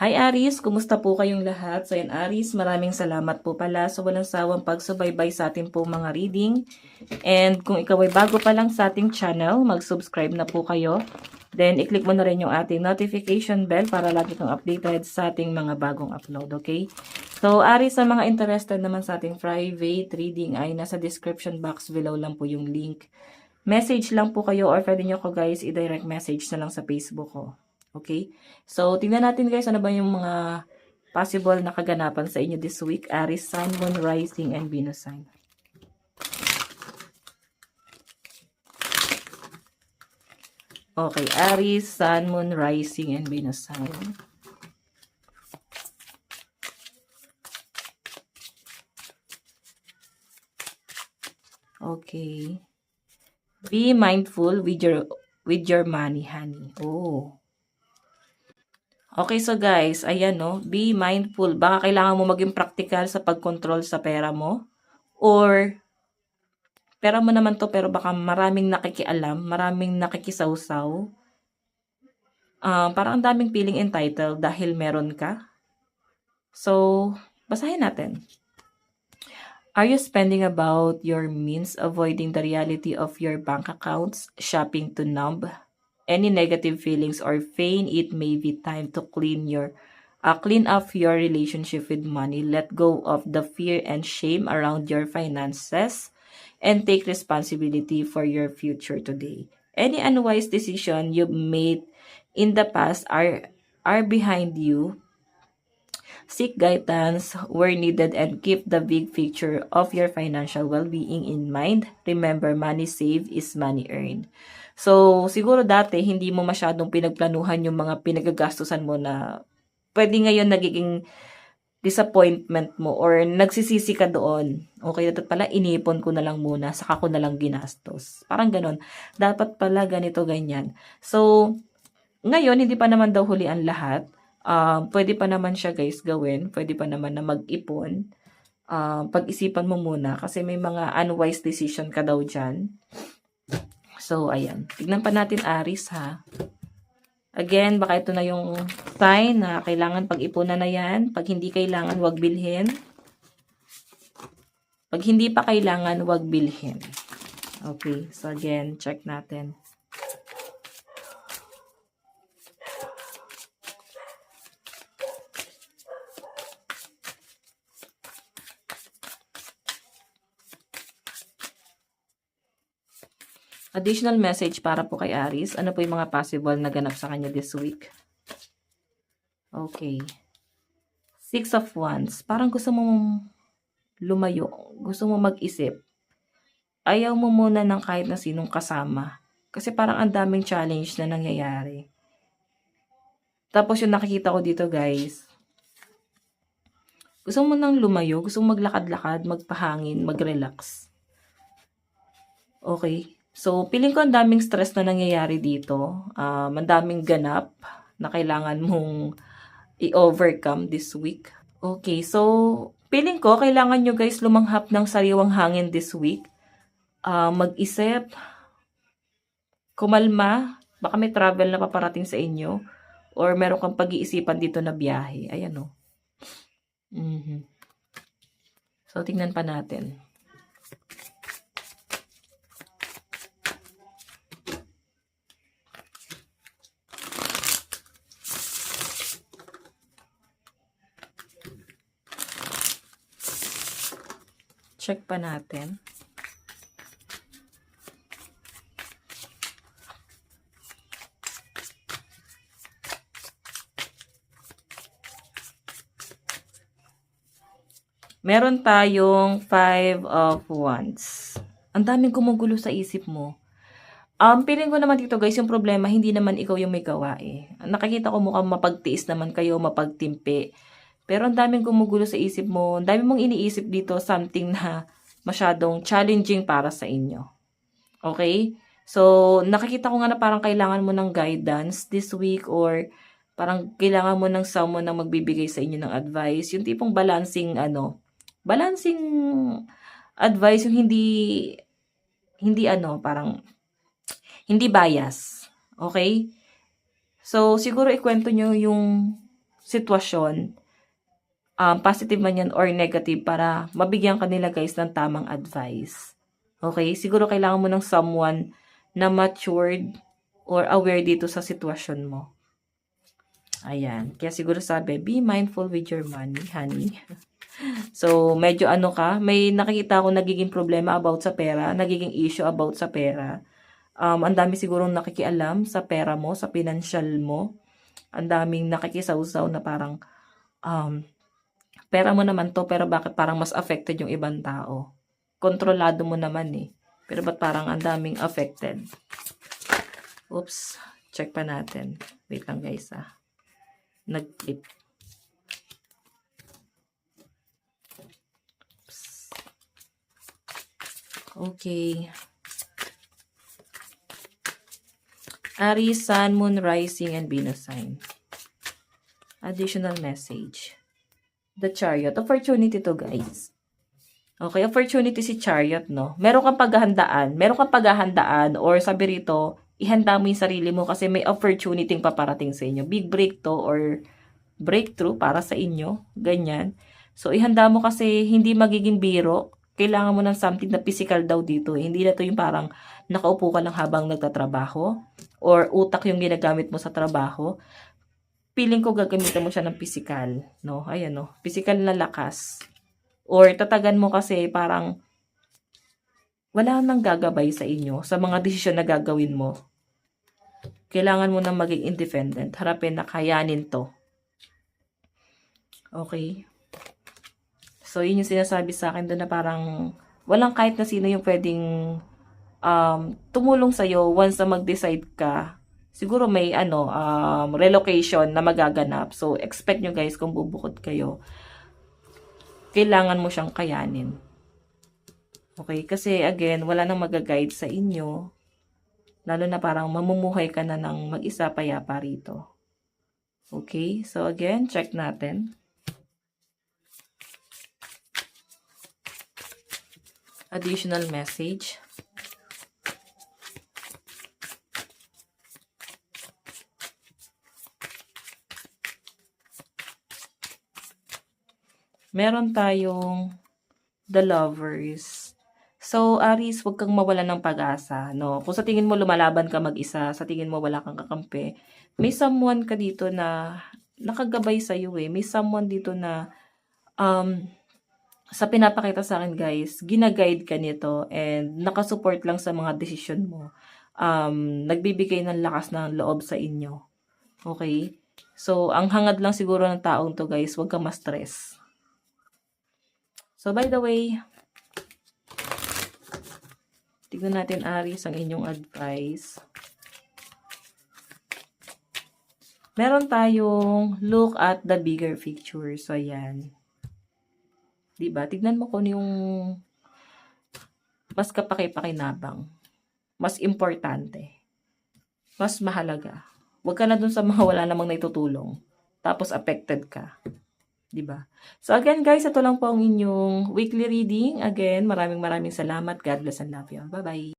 Hi Aris, kumusta po kayong lahat? So yan Aris, maraming salamat po pala sa walang sawang pagsubaybay sa ating po mga reading. And kung ikaw ay bago pa lang sa ating channel, mag-subscribe na po kayo. Then i-click mo na rin yung ating notification bell para lagi kang updated sa ating mga bagong upload, okay? So Aris, sa mga interested naman sa ating private reading ay nasa description box below lang po yung link. Message lang po kayo or pwede nyo ko guys i-direct message na lang sa Facebook ko. Okay? So, tingnan natin guys, ano ba yung mga possible na kaganapan sa inyo this week. Aries, Sun, Moon, Rising, and Venus sign. Okay, Aries, Sun, Moon, Rising, and Venus sign. Okay. Be mindful with your money, honey. Oh. Okay, so guys, ayan no, be mindful. Baka kailangan mo maging practical sa pag-control sa pera mo. Or, pera mo naman to pero baka maraming nakikialam, maraming nakikisawsaw. Parang ang daming feeling entitled dahil meron ka. So, basahin natin. Are you spending about your means, avoiding the reality of your bank accounts, shopping to numb any negative feelings or pain? It may be time to clean up your relationship with money. Let go of the fear and shame around your finances and take responsibility for your future today. Any unwise decision you've made in the past are behind you. Seek guidance where needed and keep the big picture of your financial well-being in mind. Remember, money saved is money earned. So, siguro dati, hindi mo masyadong pinagplanuhan yung mga pinagagastusan mo na pwede ngayon nagiging disappointment mo or nagsisisi ka doon. Okay, dapat pala inipon ko na lang muna, saka ko na lang ginastos. Parang ganon. Dapat pala ganito, ganyan. So, ngayon, hindi pa naman daw huli ang lahat. Pwede pa naman siya guys gawin. Pwede pa naman na mag-ipon. Pag-isipan mo muna kasi may mga unwise decision ka daw dyan. So, ayan. Tignan pa natin Aries ha. Again, baka ito na yung sign na kailangan pag-ipunan na yan. Pag hindi kailangan, wag bilhin. Pag hindi pa kailangan, wag bilhin. Okay. So, again, check natin. Additional message para po kay Aries. Ano po yung mga possible na ganap sa kanya this week? Okay. Six of Wands. Parang gusto mo lumayo. Gusto mo mag-isip. Ayaw mo muna ng kahit na sinong kasama. Kasi parang ang daming challenge na nangyayari. Tapos yung nakikita ko dito guys. Gusto mo nang lumayo. Gusto mo maglakad-lakad, magpahangin, mag-relax. Okay. So, feeling ko ang daming stress na nangyayari dito. Ang daming ganap na kailangan mong i-overcome this week. Okay, so feeling ko kailangan nyo guys lumanghap ng sariwang hangin this week. Mag-isip, kumalma, baka may travel na paparating sa inyo or meron kang pag-iisipan dito na biyahe. Ayan o. So, tingnan pa natin. Check pa natin. Meron tayong 5 of Wands. Ang daming gumugulo sa isip mo. Feeling ko naman dito guys, yung problema, hindi naman ikaw yung may gawa eh. Nakikita ko mukhang mapagtiis naman kayo, mapagtimpi. Pero ang daming gumugulo sa isip mo, ang daming mong iniisip dito, something na masyadong challenging para sa inyo. Okay? So, nakikita ko nga na parang kailangan mo ng guidance this week or parang kailangan mo ng someone na magbibigay sa inyo ng advice. Yung tipong balancing advice, yung hindi parang hindi bias. Okay? So, siguro ikwento nyo yung sitwasyon, positive man yan or negative, para mabigyan ka nila guys ng tamang advice. Okay? Siguro kailangan mo ng someone na matured or aware dito sa sitwasyon mo. Ayan. Kaya siguro sabi, be mindful with your money, honey. So, medyo ano ka, may nakikita ako nagiging problema about sa pera, nagiging issue about sa pera. Ang dami sigurong nakikialam sa pera mo, sa financial mo. Ang daming nakikisawsaw na parang, pera mo naman to, pero bakit parang mas affected yung ibang tao? Kontrolado mo naman eh. Pero ba't parang ang daming affected? Oops, check pa natin. Wait lang guys nag-clip. Okay. Aries, Sun, Moon, Rising, and Venus sign. Additional message. The Chariot. Opportunity to guys. Okay, opportunity si Chariot, no? Meron kang paghahandaan or sabi rito, ihanda mo yung sarili mo kasi may opportunity paparating sa inyo. Big break to or breakthrough para sa inyo. Ganyan. So, ihanda mo kasi hindi magiging biro. Kailangan mo ng something na physical daw dito. Hindi na to yung parang nakaupo ka lang habang nagtatrabaho or utak yung ginagamit mo sa trabaho. Feeling ko gagamitan mo siya ng physical. No? Ayan, no? Physical na lakas. Or tatagan mo kasi parang wala nang gagabay sa inyo sa mga desisyon na gagawin mo. Kailangan mo nang maging independent. Harapin na kayanin to. Okay? So, yun yung sinasabi sa akin doon na parang walang kahit na sino yung pwedeng tumulong sa'yo once na mag-decide ka. Siguro may relocation na magaganap. So, expect nyo guys kung bubukod kayo. Kailangan mo siyang kayanin. Okay? Kasi again, wala nang mag-guide sa inyo. Lalo na parang mamumuhay ka na ng mag-isa payapa rito. Okay? So again, check natin. Additional message. Meron tayong The Lovers. So, Aries, huwag kang mawalan ng pag-asa, no? Kung sa tingin mo lumalaban ka mag-isa, sa tingin mo wala kang kakampi, may someone ka dito na nakagabay sa iyo eh. May someone dito na sa pinapakita sa akin guys, ginaguide ka nito and nakasupport lang sa mga desisyon mo. Nagbibigay ng lakas ng loob sa inyo. Okay? So, ang hangad lang siguro ng taong to guys, huwag kang ma-stress. So, by the way, tignan natin, Aries, ang inyong advice. Meron tayong look at the bigger picture. So, ayan. Diba? Tignan mo kung yung mas kapaki-pakinabang. Mas importante. Mas mahalaga. Huwag ka na dun sa mga wala namang naitutulong. Tapos affected ka. Diba? So, again, guys, ito lang po ang inyong weekly reading. Again, maraming salamat. God bless and love you. Bye-bye.